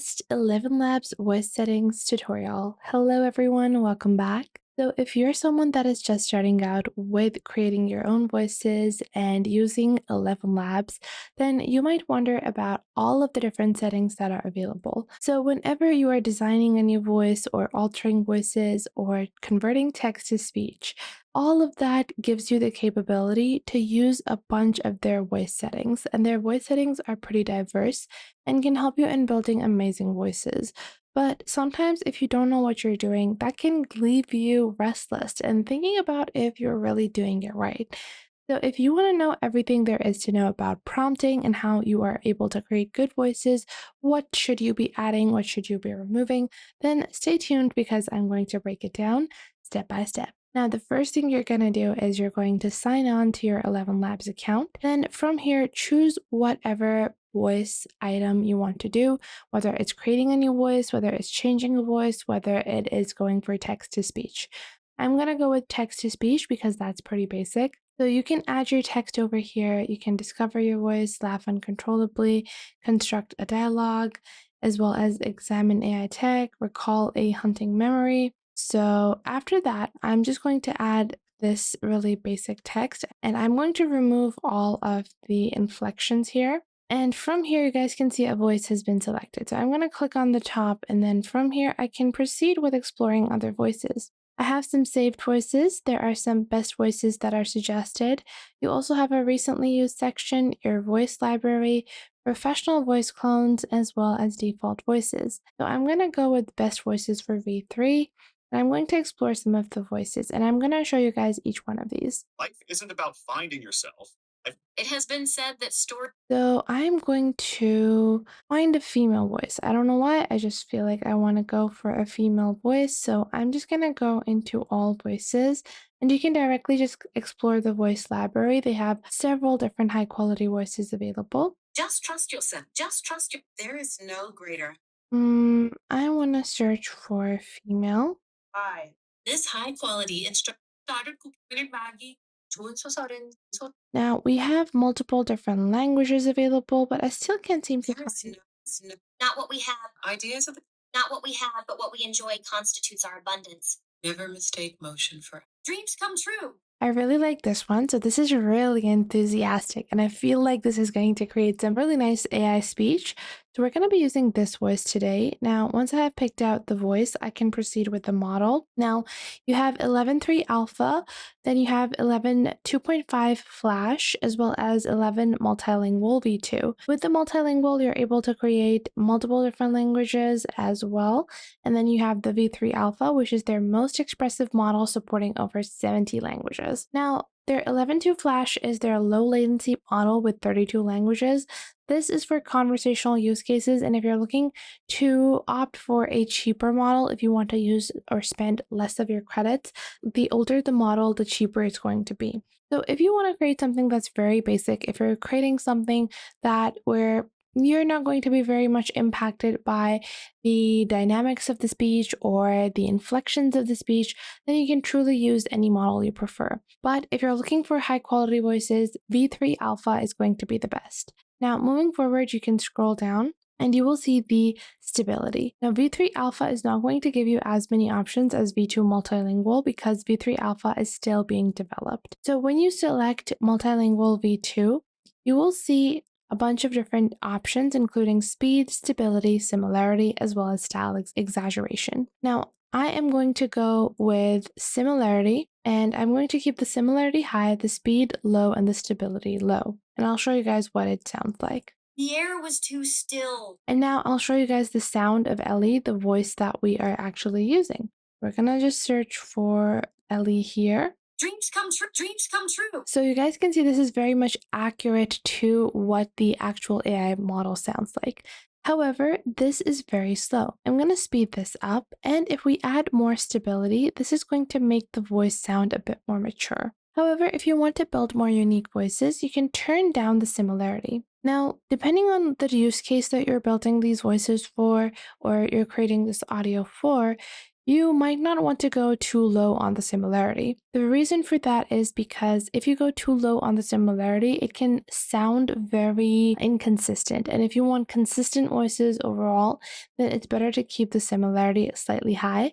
latest ElevenLabs voice settings tutorial. Hello everyone, welcome back. So if you're someone that is just starting out with creating your own voices and using ElevenLabs, then you might wonder about all of the different settings that are available. So whenever you are designing a new voice or altering voices or converting text to speech, all of that gives you the capability to use a bunch of their voice settings, and their voice settings are pretty diverse and can help you in building amazing voices. But sometimes, if you don't know what you're doing, that can leave you restless and thinking about if you're really doing it right. So, if you want to know everything there is to know about prompting and how you are able to create good voices, what should you be adding, what should you be removing, then stay tuned because I'm going to break it down step by step. Now, the first thing you're going to do is you're going to sign on to your ElevenLabs account. Then from here, choose whatever voice item you want to do, whether it's creating a new voice, whether it's changing a voice, whether it is going for text to speech. I'm going to go with text to speech because that's pretty basic. So you can add your text over here. You can discover your voice, laugh uncontrollably, construct a dialogue, as well as examine AI tech, recall a hunting memory. So after that, I'm just going to add this really basic text and I'm going to remove all of the inflections here. And from here, you guys can see a voice has been selected. So I'm going to click on the top and then from here, I can proceed with exploring other voices. I have some saved voices. There are some best voices that are suggested. You also have a recently used section, your voice library, professional voice clones, as well as default voices. So I'm going to go with best voices for V3. And I'm going to explore some of the voices, and I'm going to show you guys each one of these. Life isn't about finding yourself. It has been said that story. So I'm going to find a female voice. I don't know why, I just feel like I want to go for a female voice. So I'm just going to go into all voices, and you can directly just explore the voice library. They have several different high quality voices available. Just trust yourself. Just trust you. There is no greater. I want to search for female. Hi. This high quality instrument started cooking Maggie. 좋은 소설은 Now we have multiple different languages available, but I still can't seem to there is find. not what we have. Ideas of not what we have, but what we enjoy constitutes our abundance. Never mistake motion for dreams come true. I really like this one. So this is really enthusiastic and I feel like this is going to create some really nice AI speech. So we're going to be using this voice today. Now, once I have picked out the voice, I can proceed with the model. Now, you have 11.3 alpha, then you have 11 2.5 flash, as well as 11 multilingual V2. With the multilingual, you're able to create multiple different languages as well. And then you have the V3 Alpha, which is their most expressive model supporting over 70 languages. Now, their 11.2 Flash is their low latency model with 32 languages. This is for conversational use cases, and if you're looking to opt for a cheaper model, if you want to use or spend less of your credits, the older the model, the cheaper it's going to be. So if you want to create something that's very basic, if you're creating something that where you're not going to be very much impacted by the dynamics of the speech or the inflections of the speech, then you can truly use any model you prefer. But if you're looking for high quality voices, V3 Alpha is going to be the best. Now, moving forward, you can scroll down and you will see the stability. Now, V3 Alpha is not going to give you as many options as V2 Multilingual because V3 Alpha is still being developed. So when you select Multilingual V2, you will see a bunch of different options, including speed, stability, similarity, as well as style exaggeration. Now, I am going to go with similarity, and I'm going to keep the similarity high, the speed low, and the stability low. And I'll show you guys what it sounds like. The air was too still. And now I'll show you guys the sound of Ellie, the voice that we are actually using. We're gonna just search for Ellie here. Dreams come true. Dreams come true. So you guys can see this is very much accurate to what the actual AI model sounds like. However, this is very slow. I'm going to speed this up, and if we add more stability, this is going to make the voice sound a bit more mature. However, if you want to build more unique voices, you can turn down the similarity. Now, depending on the use case that you're building these voices for, or you're creating this audio for, You might not want to go too low on the similarity. The reason for that is because if you go too low on the similarity, it can sound very inconsistent. And if you want consistent voices overall, then it's better to keep the similarity slightly high.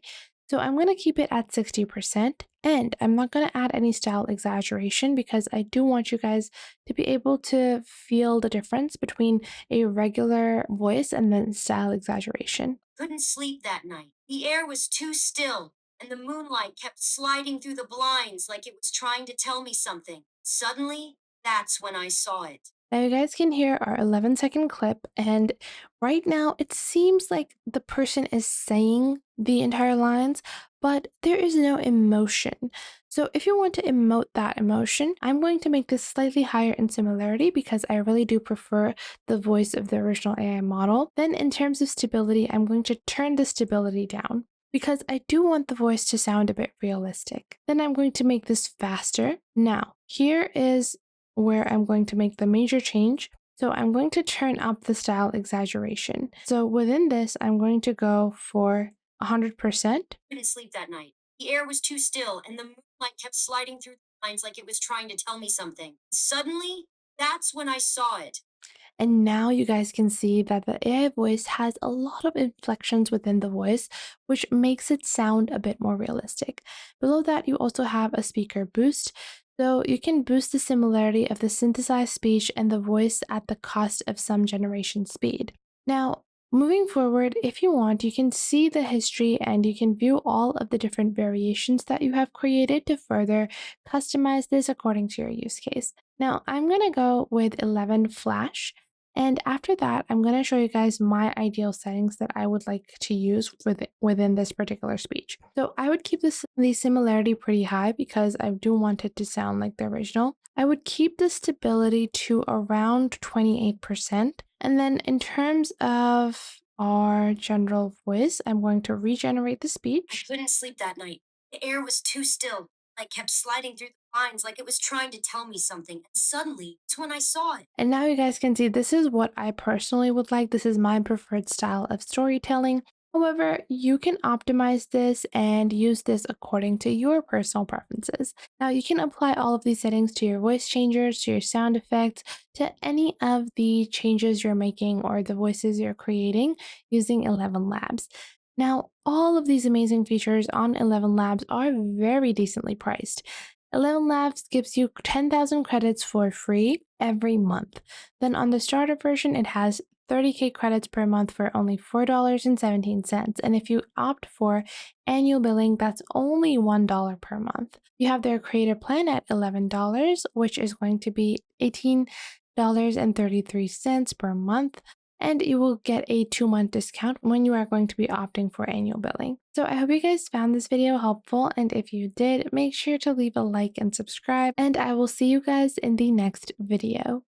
So I'm going to keep it at 60%, and I'm not going to add any style exaggeration because I do want you guys to be able to feel the difference between a regular voice and then style exaggeration. Couldn't sleep that night. The air was too still, and the moonlight kept sliding through the blinds like it was trying to tell me something. Suddenly, that's when I saw it. Now, you guys can hear our 11-second clip, and right now it seems like the person is saying the entire lines, but there is no emotion. So, if you want to emote that emotion, I'm going to make this slightly higher in similarity because I really do prefer the voice of the original AI model. Then, in terms of stability, I'm going to turn the stability down because I do want the voice to sound a bit realistic. Then I'm going to make this faster. Now, here is where I'm going to make the major change. So I'm going to turn up the style exaggeration. So within this, I'm going to go for 100%. Couldn't sleep that night. The air was too still, and the moonlight kept sliding through the blinds like it was trying to tell me something. Suddenly, that's when I saw it. And now you guys can see that the AI voice has a lot of inflections within the voice, which makes it sound a bit more realistic. Below that, you also have a speaker boost. So you can boost the similarity of the synthesized speech and the voice at the cost of some generation speed. Now, moving forward, if you want, you can see the history and you can view all of the different variations that you have created to further customize this according to your use case. Now, I'm going to go with 11 Flash. And after that, I'm going to show you guys my ideal settings that I would like to use within this particular speech. So I would keep the similarity pretty high because I do want it to sound like the original. I would keep the stability to around 28%. And then in terms of our general voice, I'm going to regenerate the I speech. couldn't sleep that night. The air was too still. I kept sliding through the blinds like it was trying to tell me something. And suddenly, it's when I saw it. And now you guys can see this is what I personally would like. This is my preferred style of storytelling. However, you can optimize this and use this according to your personal preferences. Now, you can apply all of these settings to your voice changers, to your sound effects, to any of the changes you're making or the voices you're creating using ElevenLabs. Now, all of these amazing features on ElevenLabs are very decently priced. ElevenLabs gives you 10,000 credits for free every month. Then on the starter version, it has 30K credits per month for only $4.17. And if you opt for annual billing, that's only $1 per month. You have their creator plan at $11, which is going to be $18.33 per month, and you will get a 2-month discount when you are going to be opting for annual billing. So I hope you guys found this video helpful, and if you did, make sure to leave a like and subscribe, and I will see you guys in the next video.